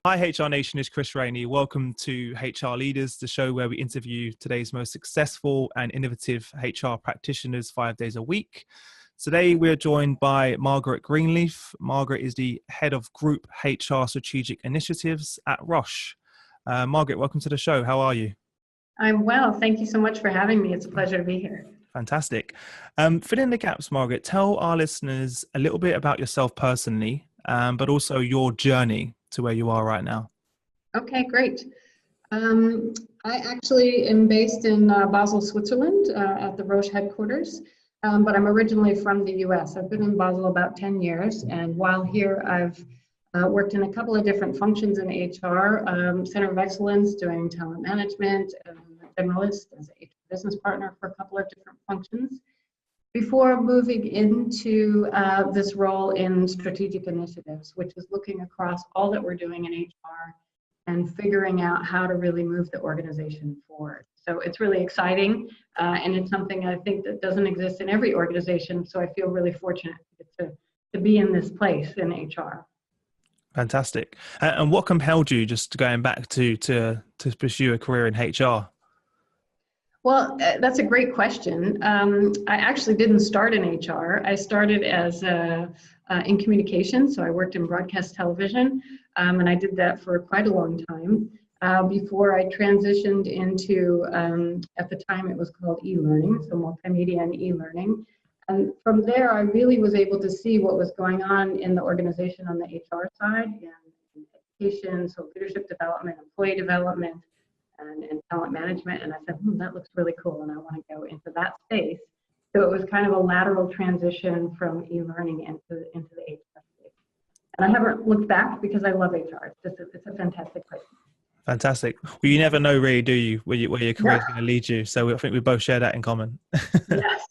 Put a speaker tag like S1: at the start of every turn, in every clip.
S1: Hi HR Nation, it's Chris Rainey. Welcome to HR Leaders, the show where we interview today's most successful and innovative HR practitioners 5 days a week. Today we're joined by Margaret Greenleaf. Margaret is the head of Group HR Strategic Initiatives at Roche. Margaret, welcome to the show. How are you?
S2: I'm well. Thank you so much for having me. It's a pleasure to be here.
S1: Fantastic. Fill in the gaps, Margaret. Tell our listeners a little bit about yourself personally, but also your journey to where you are right now.
S2: Okay, great. I actually am based in Basel, Switzerland, at the Roche headquarters, but I'm originally from the US. I've been in Basel about 10 years, and while here I've worked in a couple of different functions in HR, Center of Excellence, doing talent management, generalist as a HR business partner for a couple of different functions, before moving into this role in strategic initiatives, which is looking across all that we're doing in HR and figuring out how to really move the organization forward. So it's really exciting, and it's something I think that doesn't exist in every organization, so I feel really fortunate to be in this place in HR.
S1: Fantastic. And what compelled you, just going back to pursue a career in HR?
S2: Well, that's a great question. I actually didn't start in HR. I started as in communications, so I worked in broadcast television, and I did that for quite a long time before I transitioned into, at the time it was called e-learning, so multimedia and e-learning. And from there, I really was able to see what was going on in the organization on the HR side, in education, so leadership development, employee development, and talent management, and I said, that looks really cool, and I want to go into that space. So it was kind of a lateral transition from e-learning into the HR space. And I haven't looked back because I love HR. It's a fantastic place.
S1: Fantastic. Well, you never know, really, do you, where your career is going to lead you? So I think we both share that in common.
S2: Yes.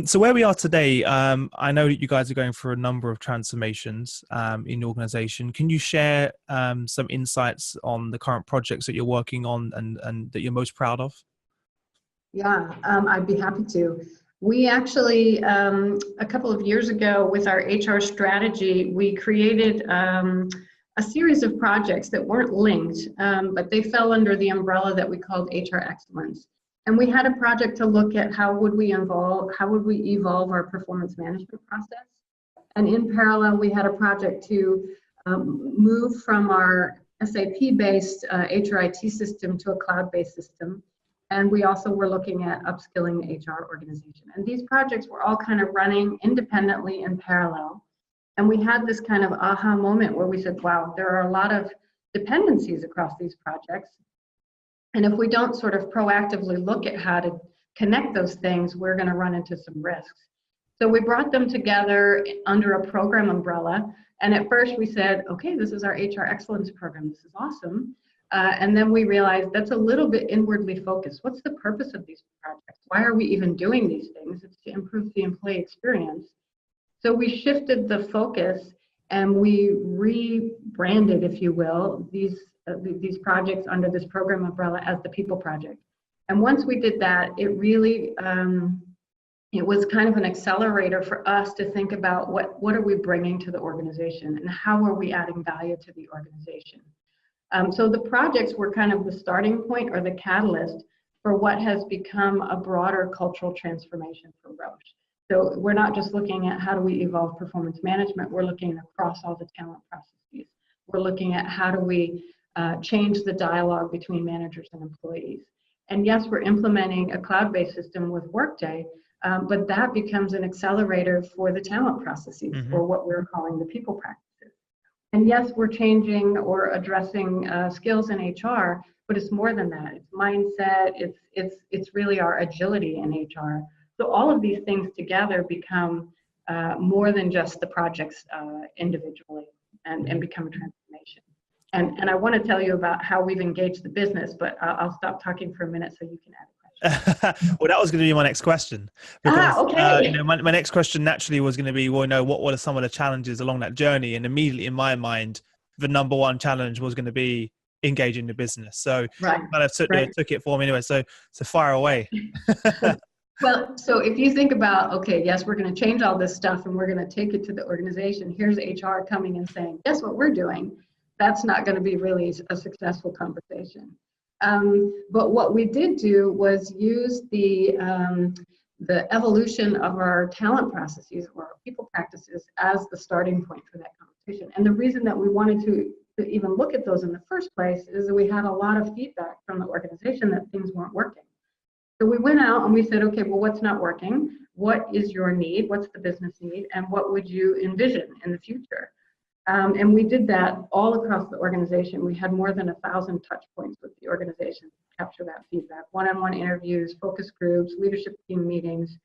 S1: So where we are today, I know that you guys are going through a number of transformations in the organization. Can you share some insights on the current projects that you're working on and that you're most proud of?
S2: Yeah, I'd be happy to. We actually, a couple of years ago with our HR strategy, we created a series of projects that weren't linked, but they fell under the umbrella that we called HR Excellence. And we had a project to look at how would we evolve our performance management process. And in parallel, we had a project to move from our SAP-based HRIT system to a cloud-based system. And we also were looking at upskilling the HR organization. And these projects were all kind of running independently in parallel. And we had this kind of aha moment where we said, wow, there are a lot of dependencies across these projects. And if we don't sort of proactively look at how to connect those things, we're going to run into some risks. So we brought them together under a program umbrella. And at first we said, okay, this is our HR Excellence program. This is awesome. And then we realized that's a little bit inwardly focused. What's the purpose of these projects? Why are we even doing these things? It's to improve the employee experience. So we shifted the focus and we rebranded, if you will, these projects under this program umbrella as the People Project. And once we did that, it really, it was kind of an accelerator for us to think about what are we bringing to the organization and how are we adding value to the organization. So the projects were kind of the starting point or the catalyst for what has become a broader cultural transformation for Roche. So we're not just looking at how do we evolve performance management, we're looking across all the talent processes. We're looking at how do we change the dialogue between managers and employees. And yes, we're implementing a cloud-based system with Workday, but that becomes an accelerator for the talent processes, or what we're calling the people practices. And yes, we're changing or addressing skills in HR, but it's more than that. It's mindset, it's really our agility in HR. So all of these things together become more than just the projects individually and become a transformation. And I want to tell you about how we've engaged the business, but I'll stop talking for a minute so you can add a question.
S1: Well, that was going to be my next question. Because,
S2: okay.
S1: My next question naturally was going to be, well, what were some of the challenges along that journey? And immediately in my mind, the number one challenge was going to be engaging the business. So kind of took it for me anyway. So fire away.
S2: Well, so if you think about, okay, yes, we're going to change all this stuff and we're going to take it to the organization. Here's HR coming and saying, guess what we're doing? that's not going to be really a successful conversation. But what we did do was use the evolution of our talent processes or our people practices as the starting point for that conversation. And the reason that we wanted to even look at those in the first place is that we had a lot of feedback from the organization that things weren't working. So we went out and we said, okay, well, what's not working? What is your need? What's the business need? And what would you envision in the future? And we did that all across the organization. We had more than 1,000 touch points with the organization to capture that feedback, one-on-one interviews, focus groups, leadership team meetings.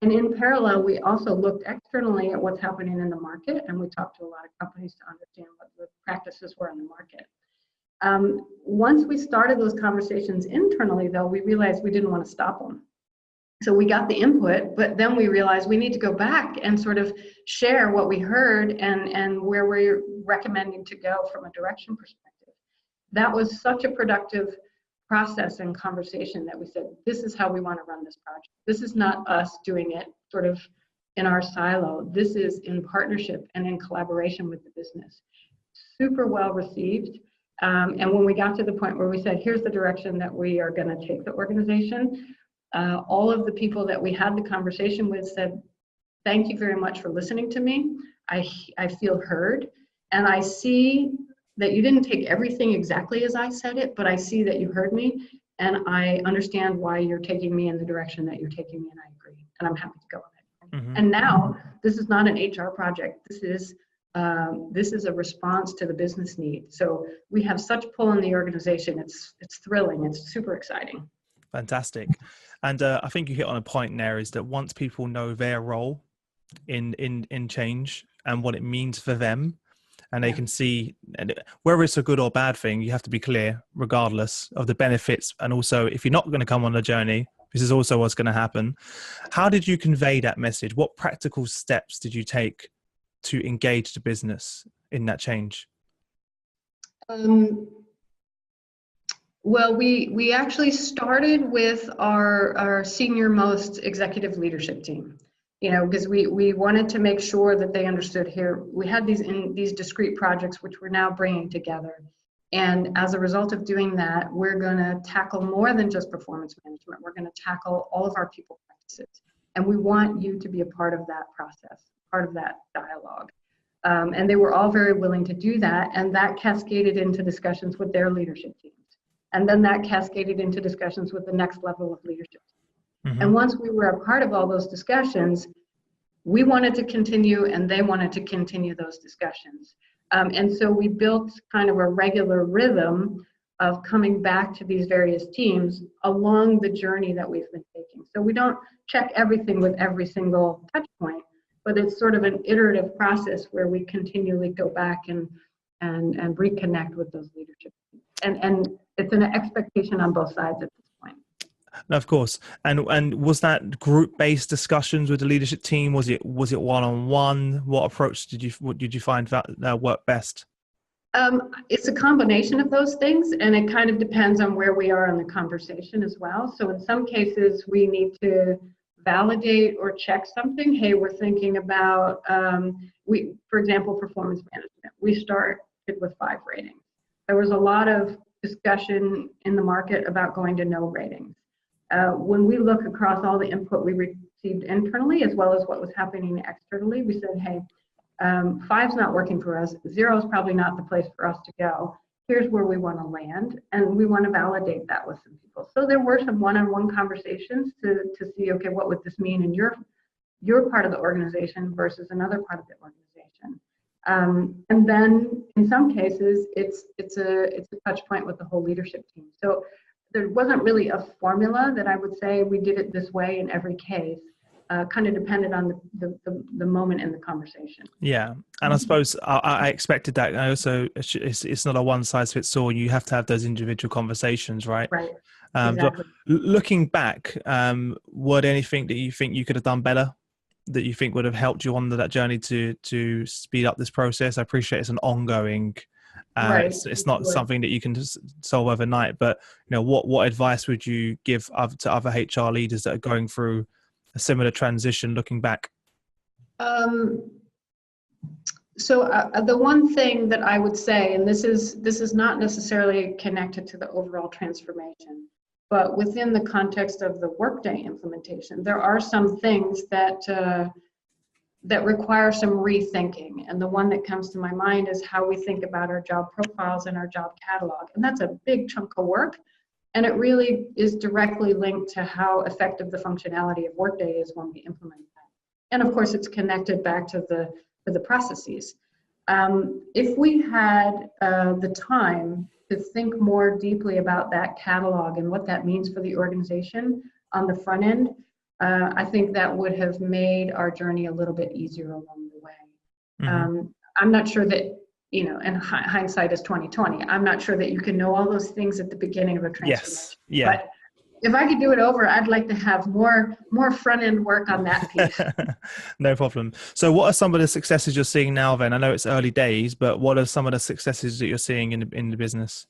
S2: And in parallel, we also looked externally at what's happening in the market, and we talked to a lot of companies to understand what the practices were in the market. Once we started those conversations internally, though, we realized we didn't want to stop them. So we got the input, but then we realized we need to go back and sort of share what we heard and where we're recommending to go from a direction perspective. That was such a productive process and conversation that we said, this is how we want to run this project. This is not us doing it sort of in our silo. This is in partnership and in collaboration with the business. Super well received. And when we got to the point where we said, here's the direction that we are going to take the organization, all of the people that we had the conversation with said, thank you very much for listening to me. I feel heard. And I see that you didn't take everything exactly as I said it, but I see that you heard me. And I understand why you're taking me in the direction that you're taking me, and I agree. And I'm happy to go on it. Mm-hmm. And now, this is not an HR project. This is a response to the business need. So we have such pull in the organization. It's thrilling. It's super exciting.
S1: Fantastic. And I think you hit on a point there, is that once people know their role in change and what it means for them, and they can see, and whether it's a good or bad thing, you have to be clear regardless of the benefits. And also, if you're not going to come on the journey, this is also what's going to happen. How did you convey that message? What practical steps did you take to engage the business in that change?
S2: Well, we actually started with our senior most executive leadership team, because we wanted to make sure that they understood here. We had these discrete projects which we're now bringing together. And as a result of doing that, we're going to tackle more than just performance management. We're going to tackle all of our people practices. And we want you to be a part of that process, part of that dialogue. And they were all very willing to do that. And that cascaded into discussions with their leadership teams. And then that cascaded into discussions with the next level of leadership. Mm-hmm. And once we were a part of all those discussions, we wanted to continue and they wanted to continue those discussions. And so we built kind of a regular rhythm of coming back to these various teams along the journey that we've been taking. So we don't check everything with every single touch point, but it's sort of an iterative process where we continually go back and reconnect with those leadership teams. And it's an expectation on both sides at this point.
S1: No, of course. And was that group-based discussions with the leadership team? Was it one-on-one? What approach did you find that worked best?
S2: It's a combination of those things, and it kind of depends on where we are in the conversation as well. So in some cases, we need to validate or check something. Hey, we're thinking about, for example, performance management. We started with 5 ratings. There was a lot of discussion in the market about going to no ratings. When we look across all the input we received internally, as well as what was happening externally, we said, hey, 5's not working for us. 0 is probably not the place for us to go. Here's where we want to land, and we want to validate that with some people. So there were some one-on-one conversations to see, okay, what would this mean in your part of the organization versus another part of the organization. And then in some cases, it's a touch point with the whole leadership team. So there wasn't really a formula that I would say we did it this way in every case. Kind of depended on the moment in the conversation.
S1: Yeah, and I suppose I expected that. I also, it's not a one size fits all. You have to have those individual conversations, right?
S2: Right. Exactly.
S1: Looking back, what anything that you think you could have done better, that you think would have helped you on that journey to speed up this process? I appreciate it's an ongoing.
S2: Right.
S1: It's not something that you can just solve overnight. But what advice would you give to other HR leaders that are going through a similar transition looking back?
S2: The one thing that I would say, and this is not necessarily connected to the overall transformation, but within the context of the Workday implementation, there are some things that require some rethinking. And the one that comes to my mind is how we think about our job profiles and our job catalog. And that's a big chunk of work. And it really is directly linked to how effective the functionality of Workday is when we implement that. And of course, it's connected back to the processes. If we had the time to think more deeply about that catalog and what that means for the organization on the front end, I think that would have made our journey a little bit easier along the way. Mm-hmm. I'm not sure that, and hindsight is 2020. I'm not sure that you can know all those things at the beginning of a transformation.
S1: Yes. Yeah.
S2: But if I could do it over, I'd like to have more front end work on that piece.
S1: No problem. So what are some of the successes you're seeing now then? I know it's early days, but what are some of the successes that you're seeing in the business?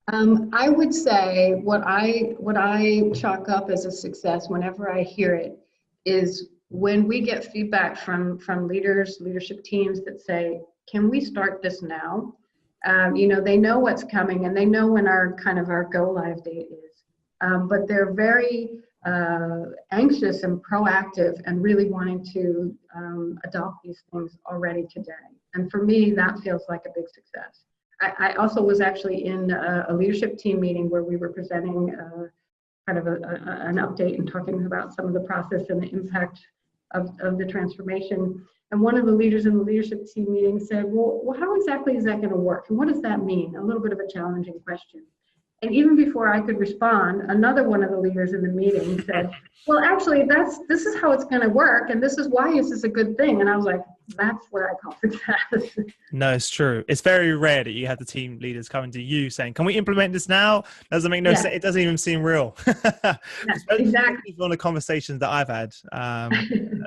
S2: I would say what I chalk up as a success whenever I hear it is when we get feedback from leadership teams that say, can we start this now? They know what's coming and they know when our go live date is. But they're very anxious and proactive and really wanting to adopt these things already today. And for me, that feels like a big success. I also was actually in a leadership team meeting where we were presenting an update and talking about some of the process and the impact of the transformation. And one of the leaders in the leadership team meeting said, well, how exactly is that going to work? And what does that mean? A little bit of a challenging question. And even before I could respond, another one of the leaders in the meeting said, well, actually, this is how it's going to work. And this is why this is a good thing. And I was like, that's what I call success.
S1: No, it's true. It's very rare that you have the team leaders coming to you saying, can we implement this now? Doesn't make no sense. It doesn't even seem real. Exactly. One of the conversations that I've had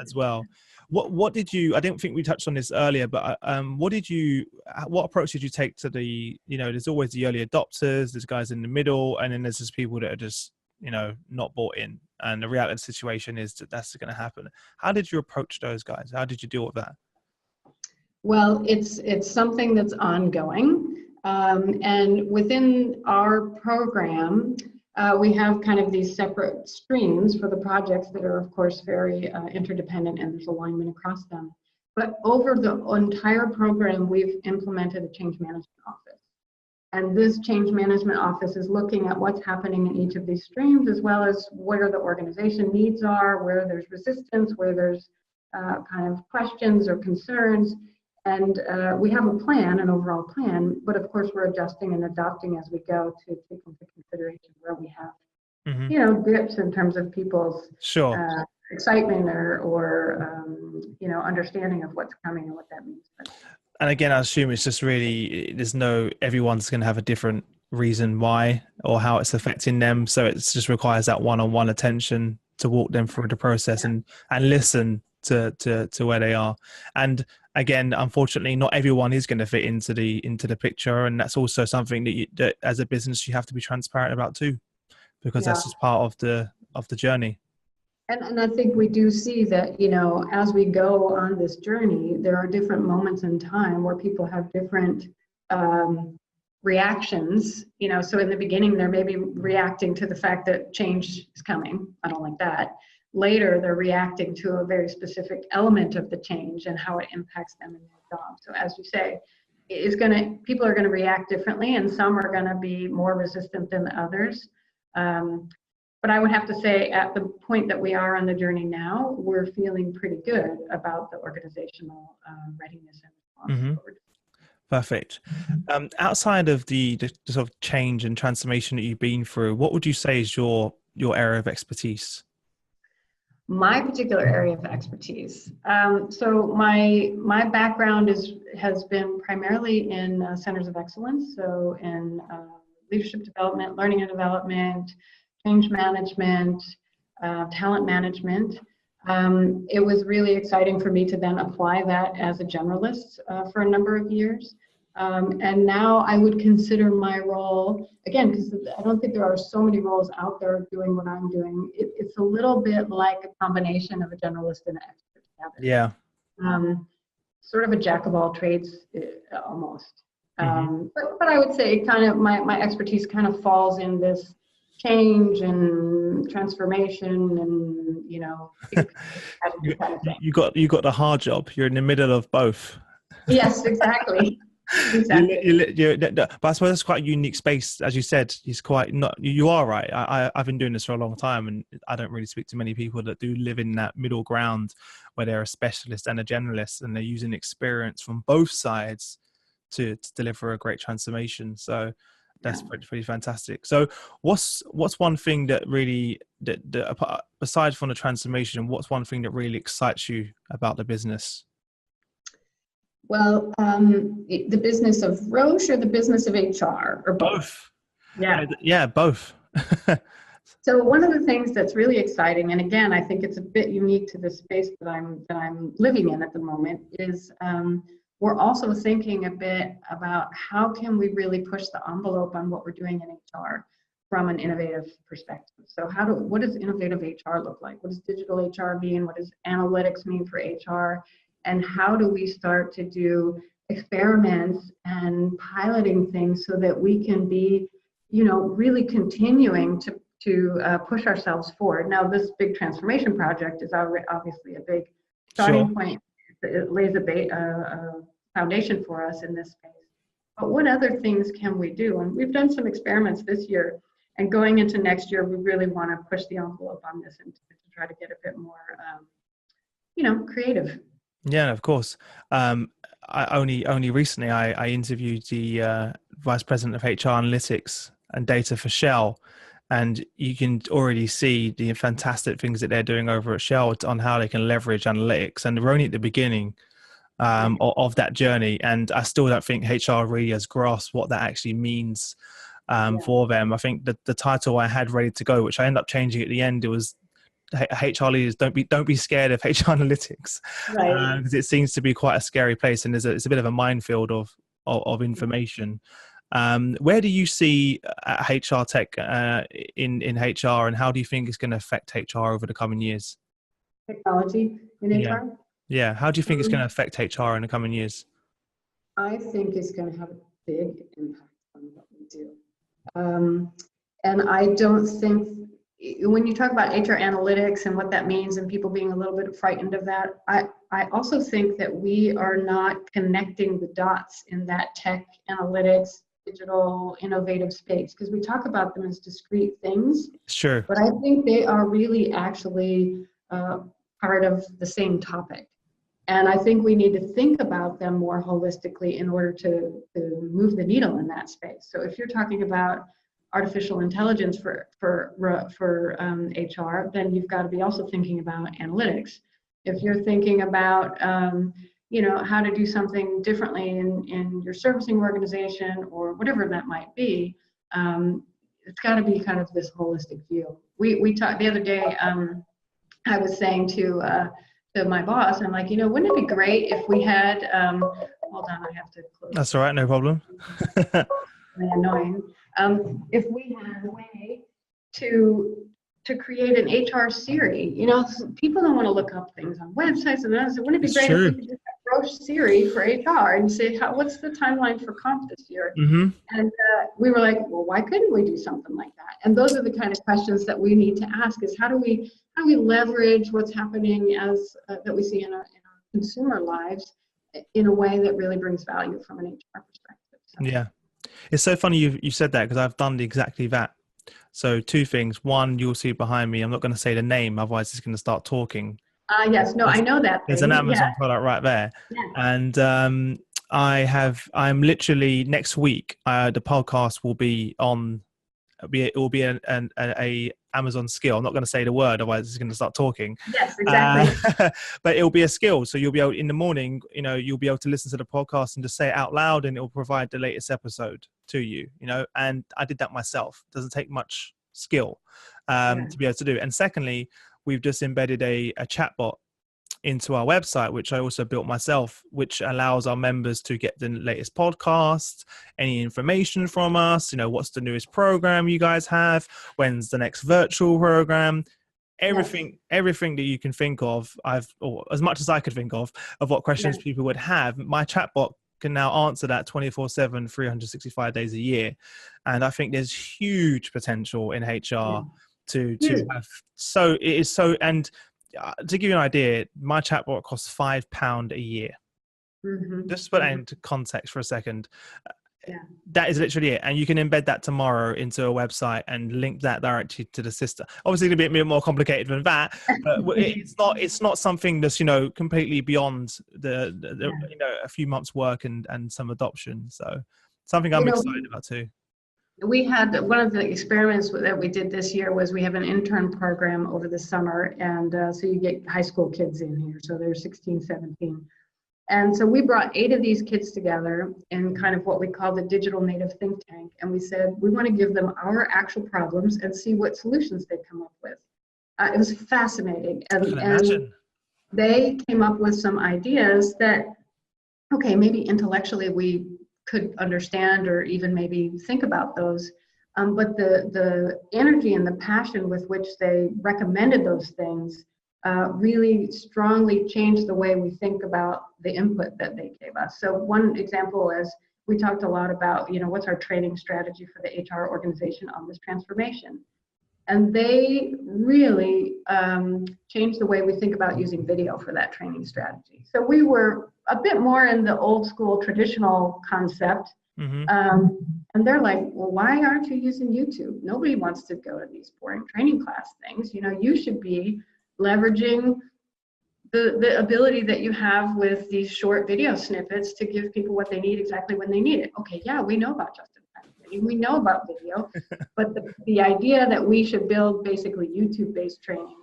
S1: as well. What did you, I didn't think we touched on this earlier, but what approach did you take to there's always the early adopters, there's guys in the middle, and then there's just people that are just, not bought in. And the reality of the situation is that that's going to happen. How did you approach those guys? How did you deal with that?
S2: Well, it's something that's ongoing. And within our program, we have kind of these separate streams for the projects that are, of course, very interdependent, and there's alignment across them. But over the entire program, we've implemented a change management office. And this change management office is looking at what's happening in each of these streams, as well as where the organization needs are, where there's resistance, where there's kind of questions or concerns. And we have a plan, an overall plan, but of course we're adjusting and adopting as we go to take into consideration where we have, dips in terms of people's excitement or understanding of what's coming and what that means.
S1: And again, I assume it's just really, everyone's going to have a different reason why or how it's affecting them. So it just requires that one-on-one attention to walk them through the process and listen to where they are. And again, unfortunately, not everyone is going to fit into the picture, and that's also something that as a business you have to be transparent about too, because that's just part of the journey.
S2: And I think we do see that, as we go on this journey, there are different moments in time where people have different reactions. So in the beginning, they're maybe reacting to the fact that change is coming. I don't like that. Later, they're reacting to a very specific element of the change and how it impacts them in their job. So as you say, people are going to react differently, and some are going to be more resistant than others. But I would have to say at the point that we are on the journey now, we're feeling pretty good about the organizational readiness and response forward.
S1: Perfect. Outside of the sort of change and transformation that you've been through, what would you say is your area of expertise?
S2: My particular area of expertise. So my background has been primarily in centers of excellence. So in leadership development, learning and development, change management, talent management. It was really exciting for me to then apply that as a generalist for a number of years. And now I would consider my role, again, because I don't think there are so many roles out there doing what I'm doing. It's a little bit like a combination of a generalist and an expert together.
S1: Yeah.
S2: sort of a jack of all trades almost.
S1: Mm-hmm.
S2: But I would say kind of my expertise kind of falls in this change and transformation and,
S1: You got the hard job. You're in the middle of both.
S2: Yes, exactly. Exactly.
S1: But I suppose that's quite a unique space, as you said. It's quite not. You are right. I've been doing this for a long time, and I don't really speak to many people that do live in that middle ground, where they're a specialist and a generalist, and they're using experience from both sides to deliver a great transformation. So that's pretty fantastic. So what's one thing that really that aside from the transformation, what's one thing that really excites you about the business?
S2: Well, the business of Roche or the business of HR, or both?
S1: Yeah, both.
S2: So one of the things that's really exciting, and again, I think it's a bit unique to the space that I'm living in at the moment, is we're also thinking a bit about how can we really push the envelope on what we're doing in HR from an innovative perspective. So what does innovative HR look like? What does digital HR mean? What does analytics mean for HR? And how do we start to do experiments and piloting things so that we can be, really continuing to push ourselves forward. Now, this big transformation project is obviously a big starting point. It lays a foundation for us in this space. But what other things can we do? And we've done some experiments this year, and going into next year, we really want to push the envelope on this and to try to get a bit more, creative.
S1: Yeah, of course. I only recently I interviewed the vice president of HR analytics and data for Shell, and you can already see the fantastic things that they're doing over at Shell on how they can leverage analytics. And we're only at the beginning of that journey, and I still don't think HR really has grasped what that actually means for them. I think that the title I had ready to go, which I ended up changing at the end, it was HR leaders, don't be scared of HR analytics,
S2: right?
S1: Because it seems to be quite a scary place, and it's a bit of a minefield of information. Where do you see HR tech in HR, and how do you think it's going to affect HR over the coming years?
S2: Technology in HR?
S1: Yeah. How do you think it's going to affect HR in the coming years?
S2: I think it's going to have a big impact on what we do. And I don't think, when you talk about HR analytics and what that means and people being a little bit frightened of that, I also think that we are not connecting the dots in that tech, analytics, digital, innovative space, because we talk about them as discrete things.
S1: Sure.
S2: But I think they are really actually part of the same topic. And I think we need to think about them more holistically in order to move the needle in that space. So if you're talking about artificial intelligence for HR, then you've got to be also thinking about analytics. If you're thinking about how to do something differently in your servicing organization or whatever that might be, it's got to be kind of this holistic view. We talked the other day. I was saying to my boss, I'm like, wouldn't it be great if we had? Hold on, I have to close.
S1: That's all right, no problem.
S2: Annoying. If we had a way to create an HR Siri, people don't want to look up things on websites, and wouldn't it be great if we could just have Roche Siri for HR and say, what's the timeline for comp this year?
S1: Mm-hmm.
S2: And we were like, well, why couldn't we do something like that? And those are the kind of questions that we need to ask: is how do we leverage what's happening as that we see in our consumer lives in a way that really brings value from an HR perspective. So.
S1: Yeah. It's so funny you said that, because I've done exactly that. So two things. One, you'll see behind me, I'm not going to say the name, otherwise it's going to start talking.
S2: Yes, no, I know that.
S1: There's an Amazon product right there.
S2: Yeah.
S1: And I'm literally next week, the podcast will be on, it will be a Amazon skill. I'm not going to say the word, otherwise it's going to start talking.
S2: Yes, exactly.
S1: But it'll be a skill. So you'll be able, in the morning, you'll be able to listen to the podcast and just say it out loud, and it will provide the latest episode to you, and I did that myself. It doesn't take much skill to be able to do. And secondly, we've just embedded a chatbot into our website, which I also built myself, which allows our members to get the latest podcasts, any information from us, what's the newest program you guys have, when's the next virtual program. everything that you can think of, or as much as I could think of what questions people would have, my chatbot can now answer that 24/7, 365 days a year. And I think there's huge potential in HR to have. So it is so, and to give you an idea, my chatbot costs £5 a year. Just to put that into context for a second. That is literally it, and you can embed that tomorrow into a website and link that directly to the system. Obviously, it'll be a bit more complicated than that, but it's not something that's completely beyond the a few months' work and some adoption. So something I'm excited about too.
S2: We had one of the experiments that we did this year was we have an intern program over the summer, and so you get high school kids in here, so they're 16, 17. And so we brought 8 of these kids together in kind of what we call the digital native think tank. And we said, we want to give them our actual problems and see what solutions they come up with. It was fascinating. And they came up with some ideas that, okay, maybe intellectually we could understand or even maybe think about those. But the energy and the passion with which they recommended those things really strongly changed the way we think about the input that they gave us. So one example is we talked a lot about, what's our training strategy for the HR organization on this transformation. And they really changed the way we think about using video for that training strategy. So we were a bit more in the old school traditional concept. And they're like, well, why aren't you using YouTube? Nobody wants to go to these boring training class things. You should be leveraging the ability that you have with these short video snippets to give people what they need exactly when they need it. Okay, yeah, we know about just-in-time training, we know about video, but the idea that we should build basically YouTube-based training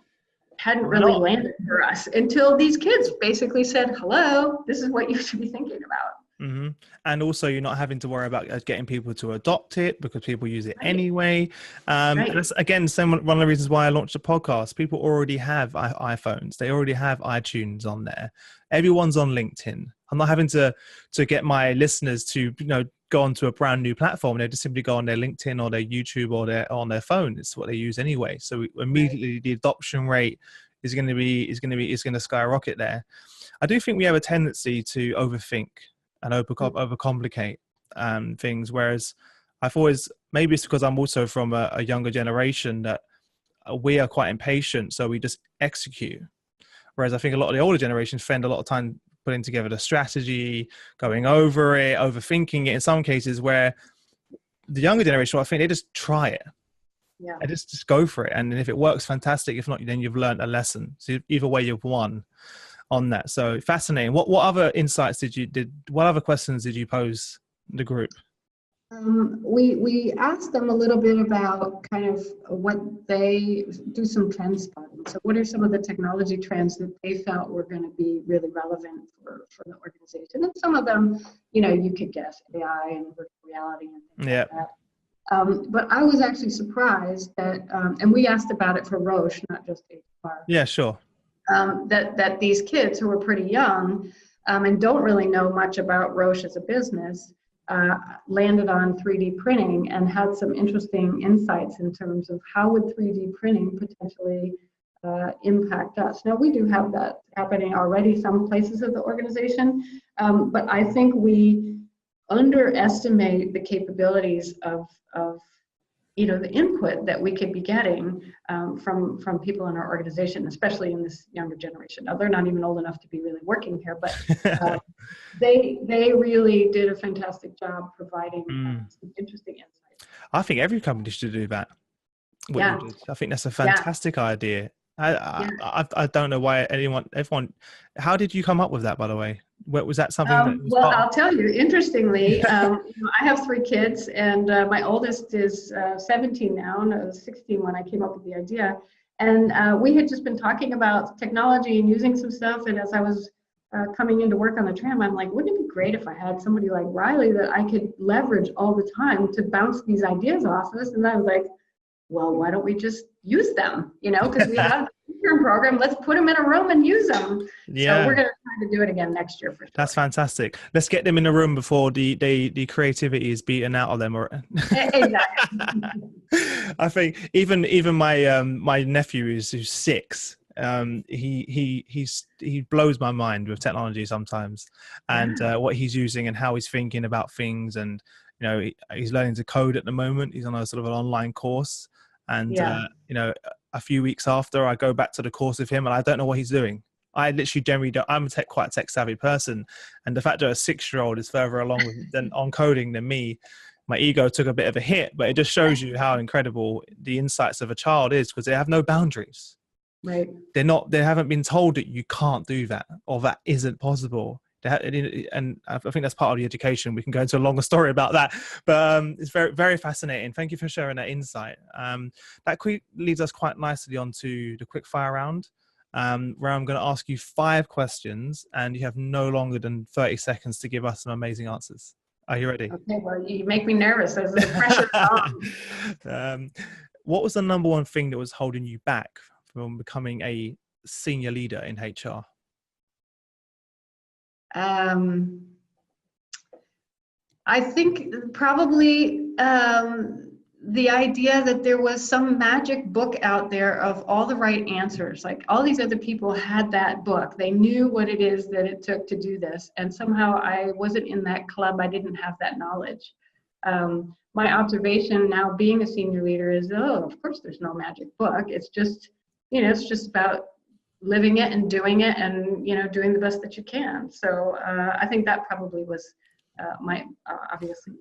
S2: hadn't really landed for us until these kids basically said, hello, this is what you should be thinking about.
S1: And also you're not having to worry about getting people to adopt it because people use it anyway. That's, again, one of the reasons why I launched a podcast. People already have iPhones. They already have iTunes on there. Everyone's on LinkedIn. I'm not having to get my listeners to go onto a brand new platform. They just simply go on their LinkedIn or their YouTube or on their phone. It's what they use anyway. So immediately the adoption rate is going to skyrocket there. I do think we have a tendency to overthink and overcomplicate things. Whereas I've always, maybe it's because I'm also from a younger generation, that we are quite impatient, so we just execute. Whereas I think a lot of the older generations spend a lot of time putting together the strategy, going over it, overthinking it in some cases, where the younger generation, I think they just try it. Yeah. And just go for it. And if it works, fantastic. If not, then you've learned a lesson. So either way, you've won on that. So fascinating. What other insights what other questions did you pose the group?
S2: We asked them a little bit about kind of what they do, some trend spotting. So what are some of the technology trends that they felt were going to be really relevant for the organization? And some of them, you could guess AI and virtual reality and things like that. But I was actually surprised that, and we asked about it for Roche, not just HR.
S1: Yeah, sure.
S2: That these kids who are pretty young and don't really know much about Roche as a business landed on 3D printing and had some interesting insights in terms of how would 3D printing potentially impact us. Now, we do have that happening already some places of the organization, but I think we underestimate the capabilities of the input that we could be getting from people in our organization, especially in this younger generation. Now, they're not even old enough to be really working here, but they really did a fantastic job providing some interesting insights.
S1: I think every company should do that. I think that's a fantastic idea. I don't know why everyone. How did you come up with that, by the way? Was that something that was
S2: I'll tell you, interestingly, I have 3 kids, and my oldest is 17 now, and I was 16 when I came up with the idea. And we had just been talking about technology and using some stuff, and as I was coming into work on the tram, I'm like, wouldn't it be great if I had somebody like Riley that I could leverage all the time to bounce these ideas off of us? And I was like, well, why don't we just use them, because we have a program, let's put them in a room and use them. Yeah. So we're going to try to do it again next year for sure.
S1: That's fantastic. Let's get them in a room before the creativity is beaten out of them. Or
S2: Exactly.
S1: I think even my my nephew who's 6. He blows my mind with technology sometimes, and what he's using and how he's thinking about things. And he's learning to code at the moment. He's on a sort of an online course, and a few weeks after, I go back to the course with him, and I don't know what he's doing. I literally generally don't. I'm quite a tech savvy person, and the fact that a 6-year-old is further along on coding than me, my ego took a bit of a hit. But it just shows you how incredible the insights of a child is, because they have no boundaries.
S2: Right.
S1: They haven't been told that you can't do that or that isn't possible. And I think that's part of the education. We can go into a longer story about that, but it's very, very fascinating. Thank you for sharing that insight. That leads us quite nicely onto the quick fire round, where I'm going to ask you 5 questions, and you have no longer than 30 seconds to give us some amazing answers. Are you ready?
S2: Okay, well, you make me nervous. There's the pressure on.
S1: What was the number one thing that was holding you back from becoming a senior leader in HR?
S2: I think probably the idea that there was some magic book out there of all the right answers. Like all these other people had that book. They knew what it is that it took to do this. And somehow I wasn't in that club. I didn't have that knowledge. My observation now being a senior leader is, of course there's no magic book. It's just, it's just about living it and doing it and, doing the best that you can. So I think that probably was obviously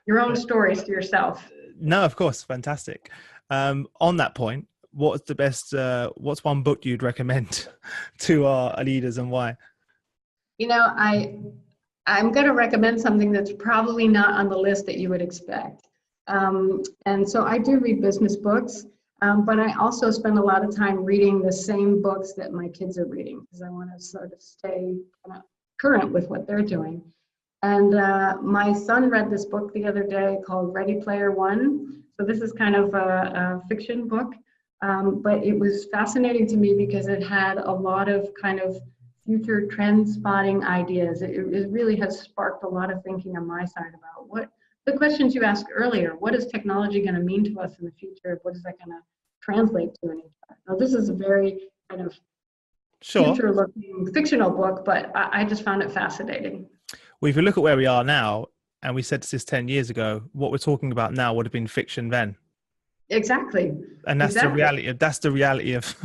S2: your own stories to yourself.
S1: No, of course. Fantastic. On that point, what's the best, what's one book you'd recommend to our leaders, and why?
S2: I'm going to recommend something that's probably not on the list that you would expect. And so I do read business books, but I also spend a lot of time reading the same books that my kids are reading, because I want to sort of stay current with what they're doing. And my son read this book the other day called Ready Player One. So this is kind of a fiction book, but it was fascinating to me because it had a lot of kind of future trend spotting ideas. It really has sparked a lot of thinking on my side about what the questions you asked earlier. What is technology going to mean to us in the future? What is that going to translate to in HR? Now, this is a very kind of future-looking fictional book, but I just found it fascinating.
S1: Well, if you look at where we are now, and we said this 10 years ago, what we're talking about now would have been fiction then.
S2: Exactly.
S1: And that's the reality. That's the reality of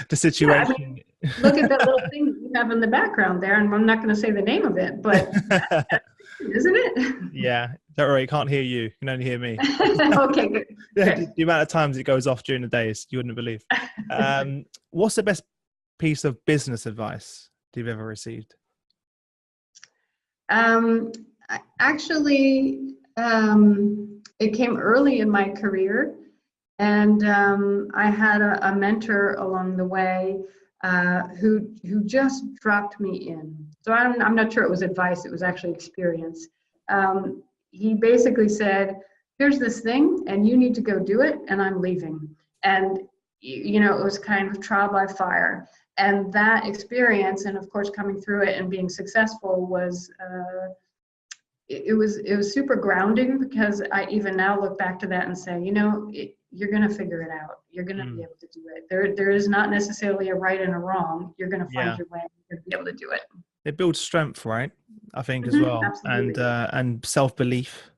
S1: the situation.
S2: Yeah, look at that little thing that you have in the background there, and I'm not going to say the name of it, but isn't it?
S1: Yeah, don't worry, I can't hear you. You can only hear me.
S2: Okay, good.
S1: The amount of times it goes off during the days, you wouldn't believe. What's the best piece of business advice you've ever received?
S2: Actually, it came early in my career, and I had a mentor along the way who just dropped me in. So I'm not sure it was advice, it was actually experience. He basically said, here's this thing, and you need to go do it, and I'm leaving. And, it was kind of trial by fire. And that experience, and of course coming through it and being successful, was it was super grounding, because I even now look back to that and say, you're going to figure it out. You're going to be able to do it. There is not necessarily a right and a wrong. You're going to find your way. You're going to be able to do it.
S1: It builds strength, right? I think as well, and self-belief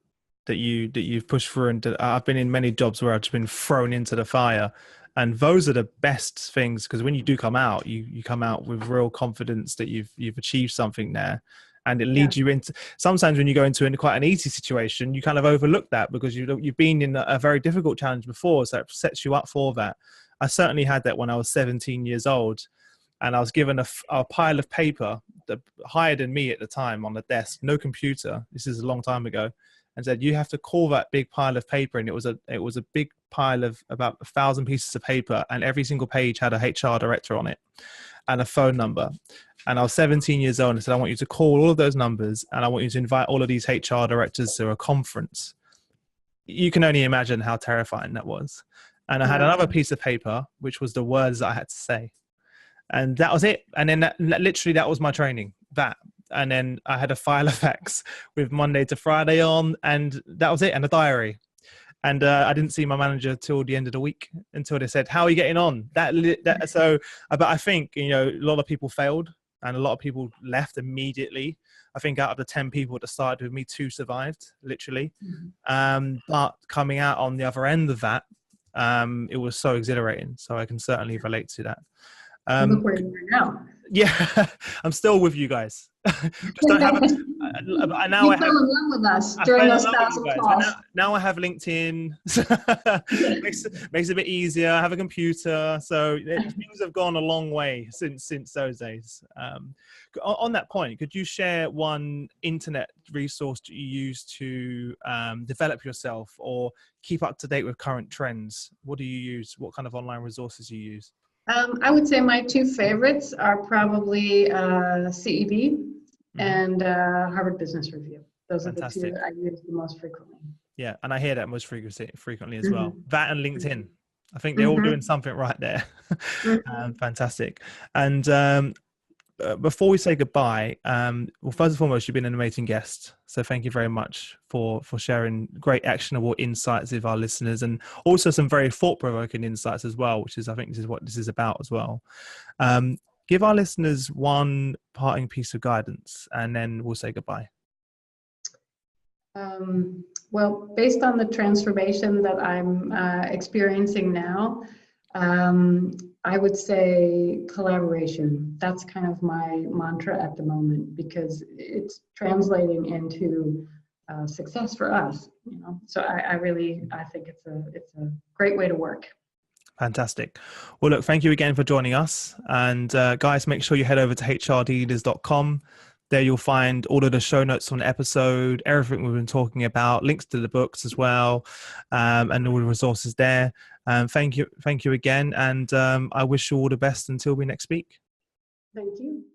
S1: that you've pushed through. And I've been in many jobs where I've just been thrown into the fire. And those are the best things, because when you do come out, you come out with real confidence that you've achieved something there, and it leads you into. Sometimes when you go into quite an easy situation, you kind of overlook that because you've been in a very difficult challenge before, so it sets you up for that. I certainly had that when I was 17 years old, and I was given a pile of paper that higher than me at the time on the desk, no computer. This is a long time ago. And said, you have to call that big pile of paper. And it was a big pile of about 1,000 pieces of paper, and every single page had a HR director on it and a phone number. And I was 17 years old, and I said, I want you to call all of those numbers, and I want you to invite all of these HR directors to a conference. You can only imagine how terrifying that was. And I had another piece of paper, which was the words that I had to say. And that was it. And then literally that was my training, that. And then I had a file of facts with Monday to Friday on, and that was it, and a diary. And I didn't see my manager till the end of the week, until they said, how are you getting on? But I think, a lot of people failed and a lot of people left immediately. I think out of the 10 people that started with me, 2 survived, literally. But coming out on the other end of that, it was so exhilarating. So I can certainly relate to that.
S2: Look where you are now.
S1: Yeah, I'm still with you guys. Just don't have
S2: Now you fell in love with us during those 1,000 calls.
S1: Now I have LinkedIn. makes it a bit easier. I have a computer, so things have gone a long way since those days. On that point, could you share one internet resource that you use to develop yourself or keep up to date with current trends? What do you use? What kind of online resources do you use?
S2: I would say my 2 favorites are probably CEB and Harvard Business Review. Those are the 2 that I use the most frequently.
S1: Yeah, and I hear that most frequently as well. That and LinkedIn. I think they're all doing something right there. Fantastic. And before we say goodbye, well, first and foremost, you've been an amazing guest. So thank you very much for sharing great actionable insights with our listeners, and also some very thought-provoking insights as well, which is, I think this is what this is about as well. Give our listeners one parting piece of guidance, and then we'll say goodbye.
S2: Well, based on the transformation that I'm experiencing now, I would say collaboration. That's kind of my mantra at the moment, because it's translating into success for us. So I think it's a great way to work.
S1: Fantastic. Well, look, thank you again for joining us. And guys, make sure you head over to hrleaders.com. There you'll find all of the show notes on the episode, everything we've been talking about, links to the books as well, and all the resources there. Thank you again, and I wish you all the best until we next speak.
S2: Thank you.